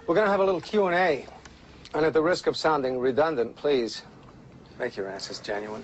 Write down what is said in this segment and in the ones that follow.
We're going to have a little Q&A. And at the risk of sounding redundant, please make your answers genuine.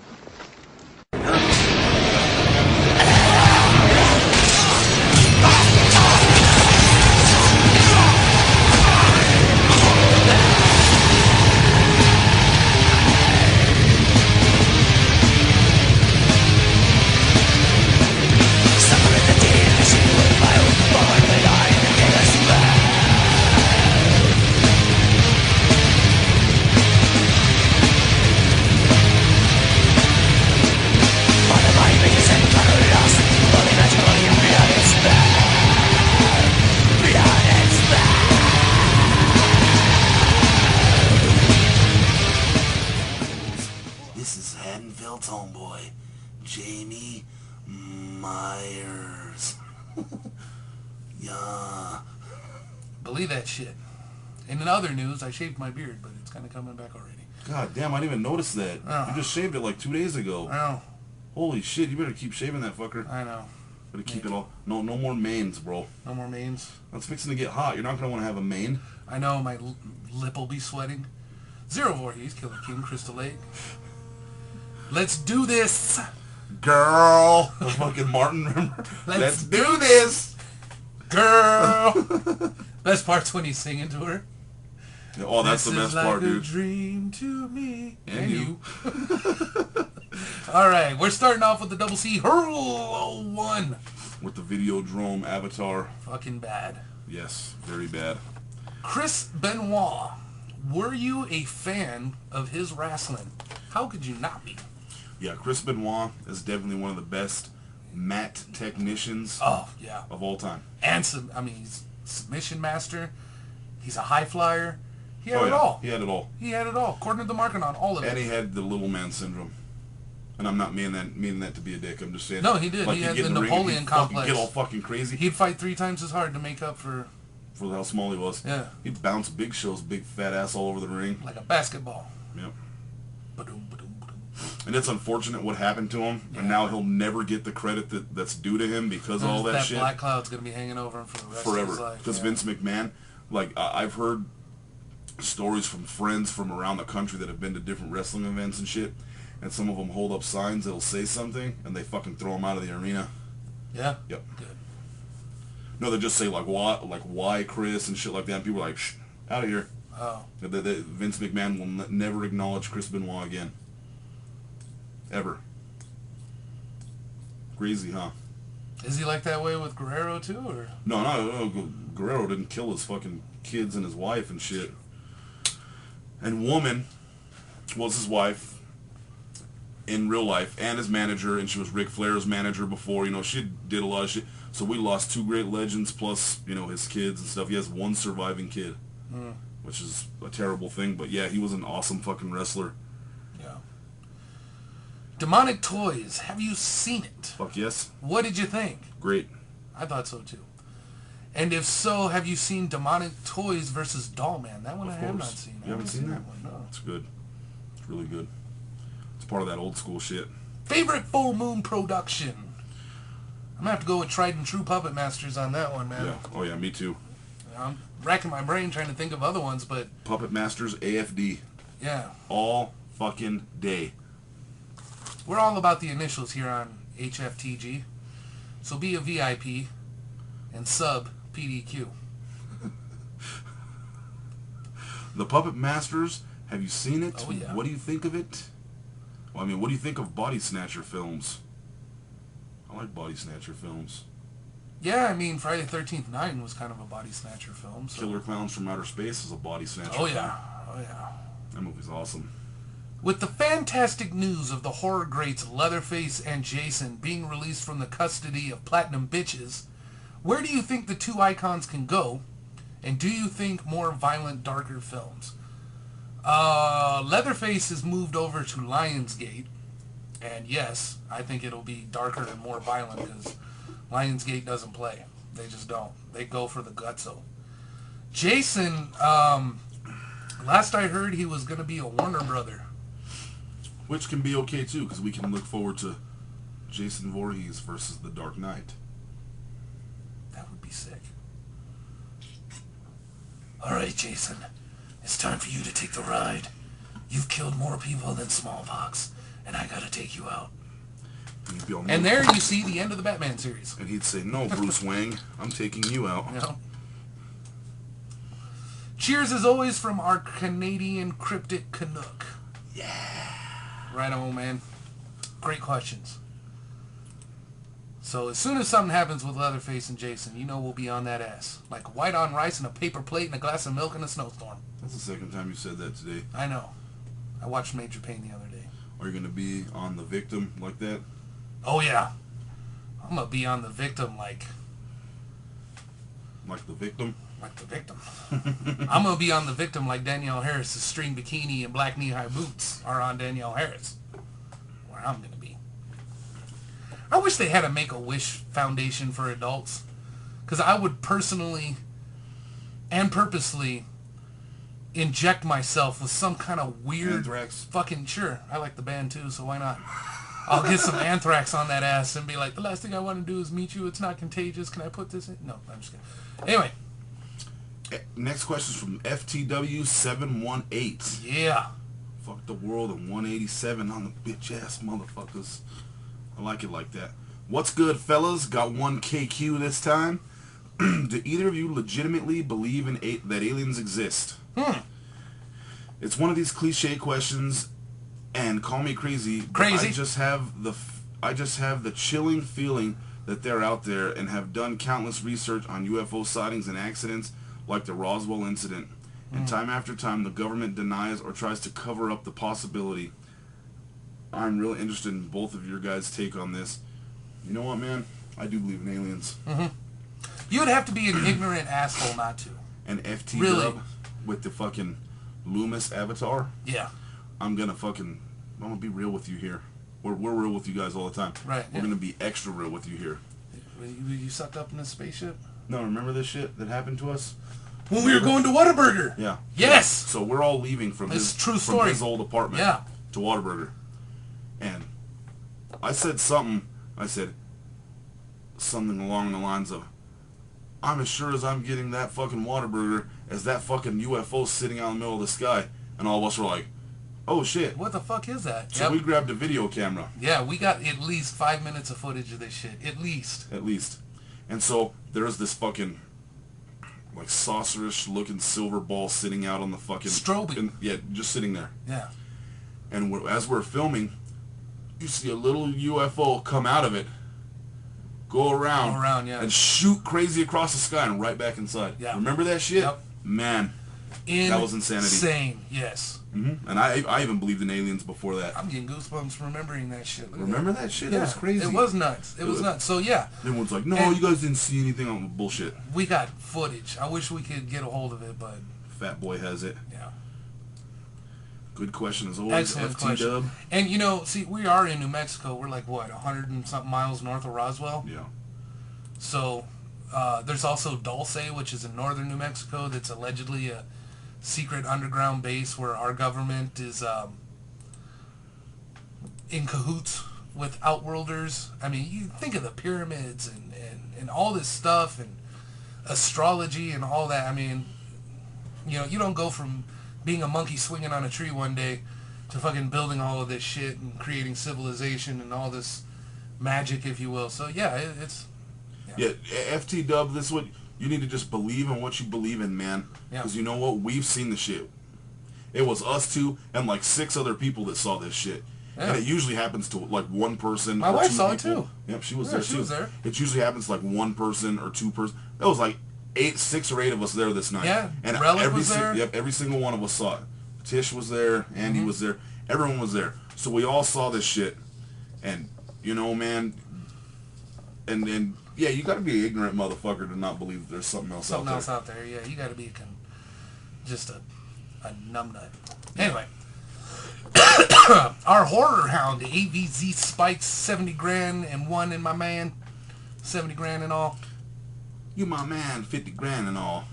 Homeboy, Jamie Myers. Yeah. Believe that shit. And in other news, I shaved my beard, but it's kind of coming back already. God damn, I didn't even notice that. Oh. You just shaved it like 2 days ago. I know. Holy shit, you better keep shaving that fucker. I know. Better keep it all. No more manes, bro. No more manes. It's fixing to get hot. You're not going to want to have a mane. I know, my lip will be sweating. Zero Voorhees, Killer King, Crystal Lake. Let's do this! Girl! The fucking Martin, remember? Let's do this! Girl! Best part's when he's singing to her. Oh, that's the best part, dude. This is like a dream to me. And you. Alright, we're starting off with the Double C Hurl 01. With the Videodrome Avatar. Fucking bad. Yes, very bad. Chris Benoit. Were you a fan of his wrestling? How could you not be? Yeah, Chris Benoit is definitely one of the best mat technicians of all time. And he's submission master. He's a high flyer. He had it all. He had it all. He had it all. According to the market on all of it. And he had the little man syndrome. And I'm not meaning that to be a dick. I'm just saying. No, he did. He had the Napoleon complex. Get all fucking crazy. He'd fight 3 times as hard to make up for how small he was. Yeah. He'd bounce Big Show's big fat ass all over the ring. Like a basketball. Yep. And it's unfortunate what happened to him, and now he'll never get the credit that's due to him because of all that shit. That black cloud's going to be hanging over him for the rest of his life. Because Vince McMahon, I've heard stories from friends from around the country that have been to different wrestling events and shit, and some of them hold up signs that'll say something, and they fucking throw them out of the arena. Yeah? Yep. Good. No, they just say, why Chris, and shit like that, and people are like, shh, out of here. Oh. Vince McMahon will never acknowledge Chris Benoit again. Ever. Crazy, huh? Is he like that way with Guerrero too, or? No, Guerrero didn't kill his fucking kids and his wife and shit. And Woman was his wife in real life and his manager, and she was Ric Flair's manager before. She did a lot of shit. So we lost 2 great legends plus, his kids and stuff. He has 1 surviving kid, which is a terrible thing. But yeah, he was an awesome fucking wrestler. Demonic Toys, have you seen it? Fuck yes. What did you think? Great. I thought so too. And if so, have you seen Demonic Toys versus Dollman? That one I have not seen. You haven't seen that one? No. It's good. It's really good. It's part of that old school shit. Favorite Full Moon production? I'm going to have to go with Tried and True Puppet Masters on that one, man. Yeah. Oh yeah, me too. I'm racking my brain trying to think of other ones, but... Puppet Masters, AFD. Yeah. All fucking day. We're all about the initials here on HFTG. So be a VIP and sub PDQ. The Puppet Masters, have you seen it? Oh, yeah. What do you think of it? Well, what do you think of Body Snatcher films? I like Body Snatcher films. Yeah, Friday the 13th 9 was kind of a Body Snatcher film. So. Killer Clowns from Outer Space is a Body Snatcher film. Yeah. Oh, yeah. That movie's awesome. With the fantastic news of the horror greats Leatherface and Jason being released from the custody of Platinum Bitches, where do you think the 2 icons can go? And do you think more violent, darker films? Leatherface has moved over to Lionsgate. And yes, I think it'll be darker and more violent because Lionsgate doesn't play. They just don't. They go for the gutso. Jason, last I heard he was going to be a Warner Brother. Which can be okay too, because we can look forward to Jason Voorhees versus The Dark Knight. That would be sick. All right, Jason, it's time for you to take the ride. You've killed more people than smallpox, and I gotta take you out. He'd be all, And there you see the end of the Batman series. and he'd say, "No, Bruce Wayne, I'm taking you out." You know? Cheers as always from our Canadian cryptic Canuck. Yeah. Right on, man. Great questions. So as soon as something happens with Leatherface and Jason, you know we'll be on that ass. Like white on rice and a paper plate and a glass of milk in a snowstorm. That's the second time you said that today. I know. I watched Major Payne the other day. Are you gonna be on the victim like that? Oh yeah. I'm gonna be on the victim like Like the victim? the victim. I'm gonna be on the victim like Danielle Harris's string bikini and black knee-high boots are on Danielle Harris. Where I'm gonna be. I wish they had a Make-A-Wish Foundation for adults, because I would personally and purposely inject myself with some kind of weird Anthrax. fucking, sure, I like the band too, so why not? I'll get some anthrax on that ass and be like, the last thing I want to do is meet you. It's not contagious. Can I put this in? No, I'm just kidding. Anyway. Next question is from FTW718. Yeah. Fuck the world and 187 on the bitch ass motherfuckers. I like it like that. What's good, fellas? Got one KQ this time. Do either of you legitimately believe in that aliens exist? It's one of these cliche questions, and call me crazy. But Crazy. I just have the chilling feeling that they're out there and have done countless research on UFO sightings and accidents like the Roswell incident. And time after time, the government denies or tries to cover up the possibility. I'm really interested in both of your guys' take on this. You know what, man? I do believe in aliens. You would have to be an ignorant asshole not to. And FT Really? Dub with the fucking Loomis avatar. Yeah. I'm gonna be real with you here. We're real with you guys all the time. Right, We're yeah. gonna be extra real with you here. You sucked up in this spaceship? No, remember this shit that happened to us? When we were going to Whataburger. Yeah. Yes. So we're all leaving from It's his a true from story. his old apartment Yeah. to Whataburger. And I said something along the lines of, I'm as sure as I'm getting that fucking Whataburger as that fucking UFO sitting out in the middle of the sky. And all of us were like, oh shit. What the fuck is that? So we grabbed a video camera. Yeah, we got at least 5 minutes of footage of this shit. At least. And so there's this fucking like saucerish looking silver ball sitting out on the fucking Strobing. yeah, just sitting there. Yeah. And as we're filming, you see a little UFO come out of it, go around, yeah. and shoot crazy across the sky and right back inside. Yeah. Remember that shit? Yep. Man, that was insanity. Insane, yes. And I even believed in aliens before that. I'm getting goosebumps remembering that shit. Look at Remember that shit? Yeah, That was crazy. it was nuts. It was nuts. So yeah, Everyone's like, no, And- you guys didn't see anything on bullshit. we got footage. I wish we could get a hold of it, but Fat Boy has it. yeah. Good question as always. Excellent FT question. Dub. And you know, see, we are in New Mexico. We're like what, 100 and something miles north of Roswell. Yeah. So there's also Dulce, which is in northern New Mexico. That's allegedly a secret underground base where our government is in cahoots with outworlders. I mean, you think of the pyramids and all this stuff and astrology and all that. I mean, you know, you don't go from being a monkey swinging on a tree one day to fucking building all of this shit and creating civilization and all this magic, if you will. So yeah, it's Yeah, FT Dub, this is what you need to just believe in what you believe in, man. Yeah. Because you know what? We've seen the shit. It was us two and like 6 other people that saw this shit. Yeah. And it usually happens to like one person. My or wife 2 saw it people. too. Yep, she was Yeah, there she too. was there. It usually happens to like one person or 2 person. It was like 6 or 8 of us there this night. Yeah, and Relic was there. Yep, every single one of us saw it. Tish was there. Andy Mm-hmm. was there. Everyone was there. So we all saw this shit. And you know, man. And yeah, you got to be an ignorant motherfucker to not believe that there's something else something out there. else out there. Yeah, you got to be just a numbnut. Anyway, our horror hound, the AVZ Spikes, 70 grand and one in my man, 70 grand and all. You my man, 50 grand and all.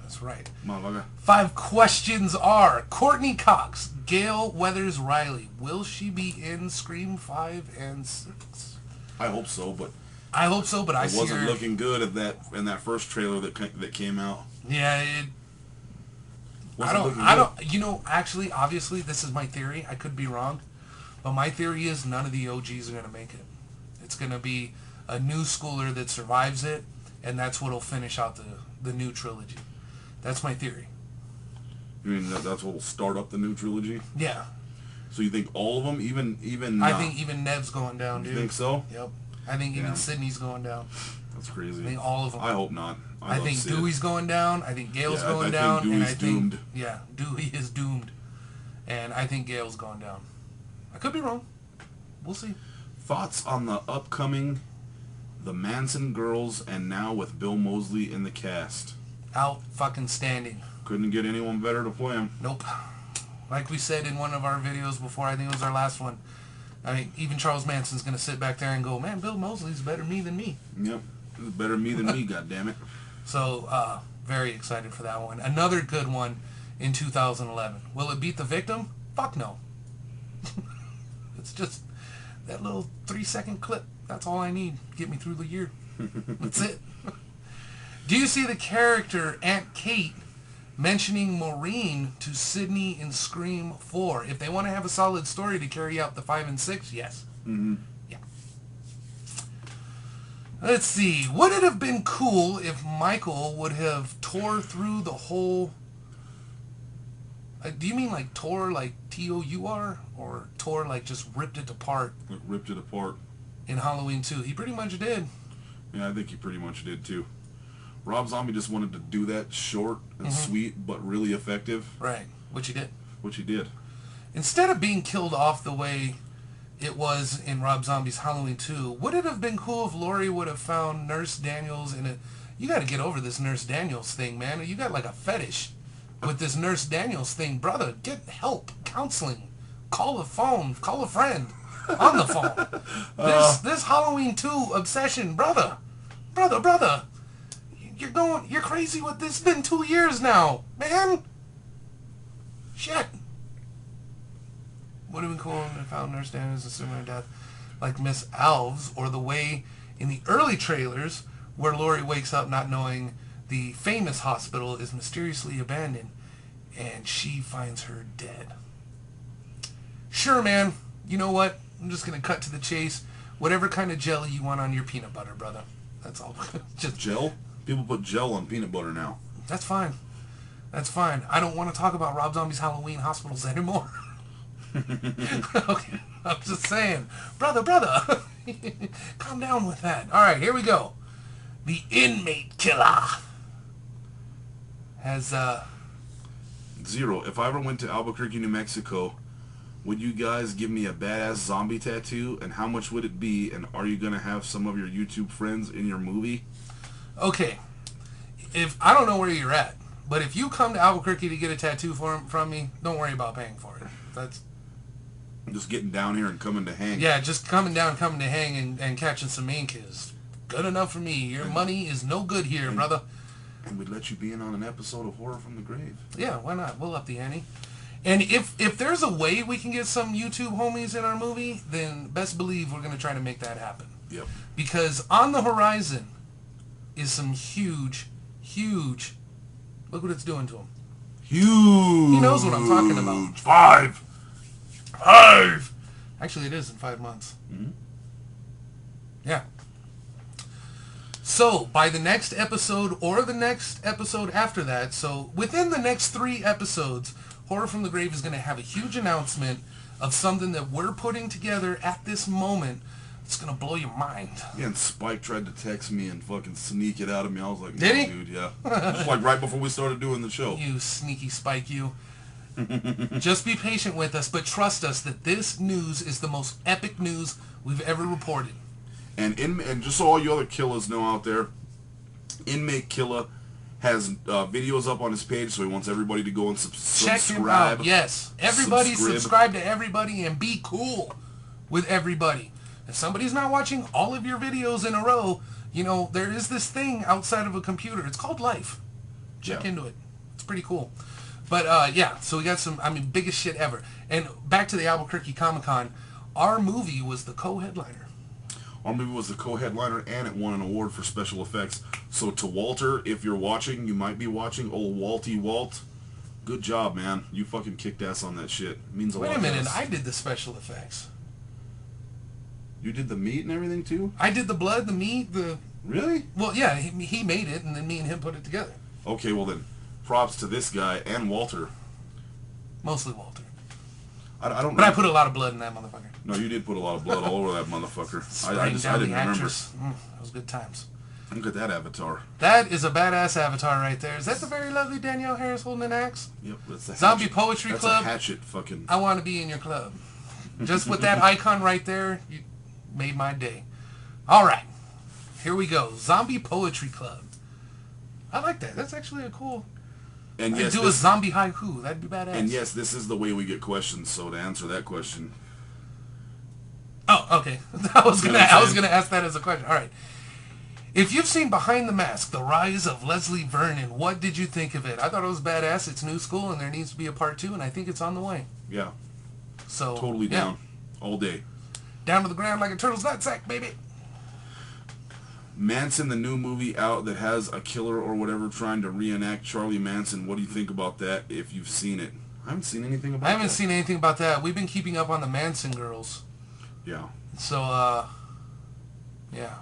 That's right. Motherfucker. 5 questions are: Courtney Cox, Gail Weathers Riley, will she be in Scream 5 and 6? I hope so, but I hope so, but I it see wasn't her. looking good in that first trailer that came out. Yeah, What's it looking I good? don't, you know, actually, obviously, this is my theory. I could be wrong. But my theory is none of the OGs are going to make it. It's going to be a new schooler that survives it, and that's what'll finish out the new trilogy. That's my theory. You mean that's what will start up the new trilogy? Yeah. So you think all of them, even I think even Nev's going down, dude. You think so? Yep. I think even Yeah. Sydney's going down. That's crazy. I think all of them. I hope not. I love think Sid. Dewey's going down. I think Gale's Yeah, going I down. think and Dewey's doomed. Yeah, Dewey is doomed. And I think Gale's going down. I could be wrong. We'll see. Thoughts on the upcoming The Manson Girls, and now with Bill Moseley in the cast? Out fucking standing. Couldn't get anyone better to play him. Nope. Like we said in one of our videos before, I think it was our last one. I mean, even Charles Manson's going to sit back there and go, man, Bill Moseley's better me than me. Yep. It's better me than me, goddammit. So, very excited for that one. Another good one in 2011. Will it beat The Victim? Fuck no. It's just that little 3-second clip. That's all I need. Get me through the year. That's it. Do you see the character Aunt Kate mentioning Maureen to Sydney in Scream 4? If they want to have a solid story to carry out the 5 and 6, yes. Mm-hmm. Yeah. Let's see. Would it have been cool if Michael would have tore through the whole... do you mean like tore like T-O-U-R? Or tore like just ripped it apart Like, ripped it apart. in Halloween 2? He pretty much did. Yeah, I think he pretty much did too. Rob Zombie just wanted to do that short and sweet, but really effective, Right. Which he did. which he did. Instead of being killed off the way it was in Rob Zombie's Halloween 2, would it have been cool if Laurie would have found Nurse Daniels in a... You got to get over this Nurse Daniels thing, man. You got like a fetish with this Nurse Daniels thing. Brother, get help, counseling. Call a phone, call a friend on the phone. This Halloween 2 obsession, brother. You're crazy with this. It's been 2 years now, man. Shit. Would have been cool if they found Nurse Daniels a similar death like Miss Alves, or the way in the early trailers where Laurie wakes up not knowing the famous hospital is mysteriously abandoned and she finds her dead. Sure, man. You know what? I'm just going to cut to the chase. Whatever kind of jelly you want on your peanut butter, brother. That's all. Just Gel? People put gel on peanut butter now. That's fine. That's fine. I don't want to talk about Rob Zombie's Halloween hospitals anymore. Okay. I'm just saying. Brother. Calm down with that. All right, here we go. The Inmate Killer has, Zero. If I ever went to Albuquerque, New Mexico, would you guys give me a badass zombie tattoo? And how much would it be? And are you going to have some of your YouTube friends in your movie? okay. If I don't know where you're at, but if you come to Albuquerque to get a tattoo from me, don't worry about paying for it. That's... Just getting down here and coming to hang. Yeah, just coming to hang and catching some ink is good enough for me. Your money is no good here, brother. And we'd let you be in on an episode of Horror from the Grave. Yeah, why not? We'll up the ante. And if there's a way we can get some YouTube homies in our movie, then best believe we're going to try to make that happen. Yep. Because on the horizon is some huge, look what it's doing to him. Huge. He knows what I'm talking about. 5. Actually, it is in 5 months. Mhm. Yeah. So, by the next episode or the next episode after that, so within the next 3 episodes, Horror from the Grave is going to have a huge announcement of something that we're putting together at this moment. It's going to blow your mind. Yeah, and Spike tried to text me and fucking sneak it out of me. I was like, Did no, he? dude, yeah. Just like right before we started doing the show. You sneaky Spike, you. Just be patient with us, but trust us that this news is the most epic news we've ever reported. And just so all you other killers know out there, Inmate Killer has videos up on his page, so he wants everybody to go and Check subscribe. him out. Yes. Everybody Subscribe. subscribe to everybody and be cool with everybody. If somebody's not watching all of your videos in a row, you know, there is this thing outside of a computer. It's called life. Check into it. It's pretty cool. But, yeah, so we got some, biggest shit ever. And back to the Albuquerque Comic-Con, our movie was the co-headliner. Our movie was the co-headliner, and it won an award for special effects. So to Walter, if you're watching, you might be watching, old Walty Walt, Good job, man. You fucking kicked ass on that shit. It means a lot. Wait a minute, to us. I did the special effects. You did the meat and everything too? I did the blood, the meat, the... Really? Well, yeah, he made it, and then me and him put it together. Okay, well then, props to this guy and Walter. Mostly Walter. I don't. But I put a lot of blood in that motherfucker. No, you did put a lot of blood all over that motherfucker. I Spraying down didn't the remember. actress. That was good times. Look at that avatar. That is a badass avatar right there. Is that the very lovely Danielle Harris holding an axe? Yep, that's the Zombie hatchet. Poetry That's Club. a hatchet fucking... I want to be in your club. Just with that icon right there, you made my day. All right, here we go. Zombie Poetry Club. I like that. That's actually a cool... And I'd yes, do a zombie haiku. That'd be badass. and yes, this is the way we get questions. So to answer that question, Oh, okay. I was gonna ask that as a question. All right. If you've seen Behind the Mask, The Rise of Leslie Vernon, what did you think of it? I thought it was badass. It's new school, and there needs to be a part 2, and I think it's on the way. yeah, So totally yeah. down, all day. Down to the ground like a turtle's nutsack, baby. Manson, the new movie out that has a killer or whatever trying to reenact Charlie Manson. What do you think about that? If you've seen it, I haven't seen anything about. I haven't that. seen anything about that. We've been keeping up on the Manson girls. Yeah, So, yeah.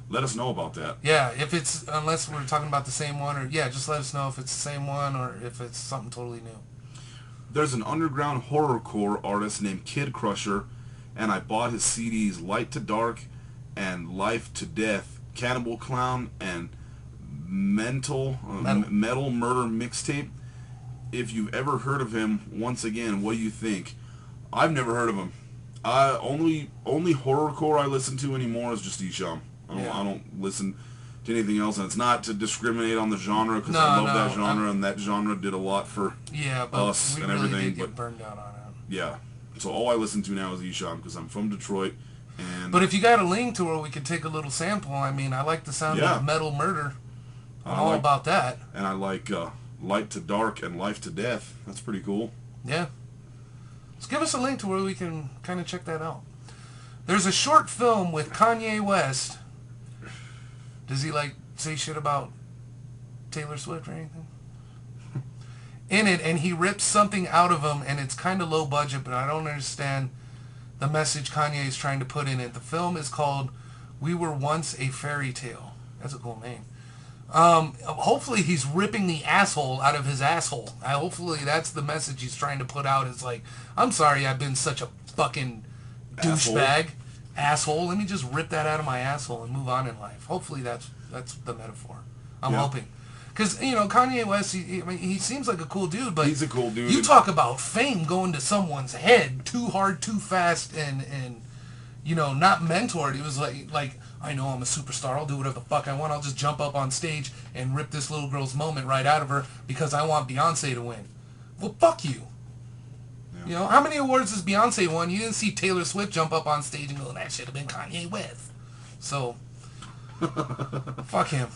let us know about that. Yeah, if it's, unless we're talking about the same one, or, yeah, just let us know if it's the same one or if it's something totally new. There's an underground horrorcore artist named Kid Crusher, and I bought his CDs Light to Dark and Life to Death, Cannibal Clown, and Metal Murder Mixtape. If you've ever heard of him, once again, what do you think? I've never heard of him. Only horrorcore I listen to anymore is just Esham. I don't listen to anything else, and it's not to discriminate on the genre, because I love that genre, and that genre did a lot for us we and really everything. did get But burned out on it. yeah, so all I listen to now is Esham, because I'm from Detroit. And But if you got a link to where we could take a little sample, I mean, I like the sound Yeah. of Metal Murder. I'm I all like- about that. and I like Light to Dark and Life to Death. That's pretty cool. Yeah. Just give us a link to where we can kind of check that out. There's a short film with Kanye West. Does he, like, say shit about Taylor Swift or anything? In it, and he rips something out of him, and it's kind of low budget, but I don't understand the message Kanye is trying to put in it. The film is called We Were Once a Fairy Tale. That's a cool name. Hopefully he's ripping the asshole out of his asshole. Hopefully that's the message he's trying to put out. Is like, I'm sorry I've been such a fucking douchebag. Asshole. Let me just rip that out of my asshole and move on in life. Hopefully that's the metaphor. I'm hoping. Because, you know, Kanye West, he seems like a cool dude, but He's a cool dude. you talk about fame going to someone's head too hard, too fast, and you know, not mentored. It was like I know I'm a superstar. I'll do whatever the fuck I want. I'll just jump up on stage and rip this little girl's moment right out of her because I want Beyonce to win. Well, fuck you. Yeah. You know, how many awards has Beyonce won? You didn't see Taylor Swift jump up on stage and go, that should have been Kanye West. So, fuck him.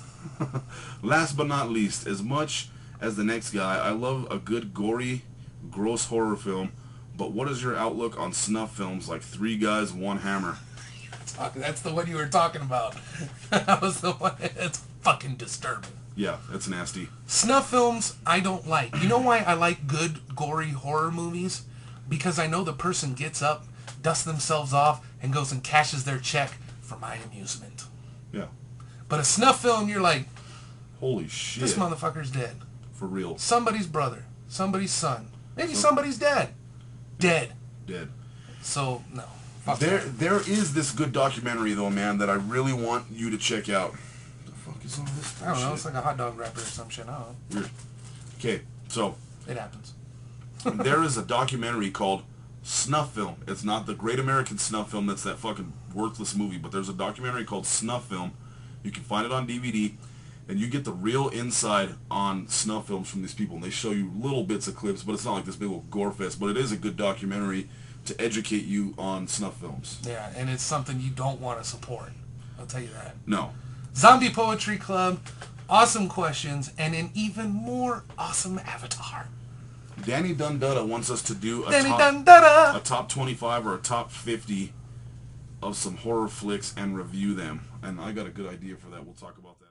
Last but not least, as much as the next guy, I love a good gory, gross horror film, but what is your outlook on snuff films like Three Guys, One Hammer? That's the one you were talking about. That was the one. It's fucking disturbing. Yeah, that's nasty. Snuff films, I don't like. You know why I like good, gory horror movies? Because I know the person gets up, dusts themselves off, and goes and cashes their check for my amusement. Yeah. But a snuff film, you're like, Holy shit. this motherfucker's dead. For real. Somebody's brother. Somebody's son. Maybe somebody's dad. Dead. Dead. So, no. Fuck that. There is this good documentary, though, man, that I really want you to check out. The fuck is all this? I don't know. shit? It's like a hot dog wrapper or some shit. I don't know. Weird. Okay, so It happens. there is a documentary called Snuff Film. It's not the Great American Snuff Film. That's that fucking worthless movie. But there's a documentary called Snuff Film. You can find it on DVD. And you get the real inside on snuff films from these people. And they show you little bits of clips, but it's not like this big old gore fest. But it is a good documentary to educate you on snuff films. Yeah, and it's something you don't want to support. I'll tell you that. No. Zombie Poetry Club, awesome questions, and an even more awesome avatar. Danny Dundada wants us to do a Danny top, Dundada! a top 25 or a top 50 of some horror flicks and review them. And I got a good idea for that. We'll talk about that.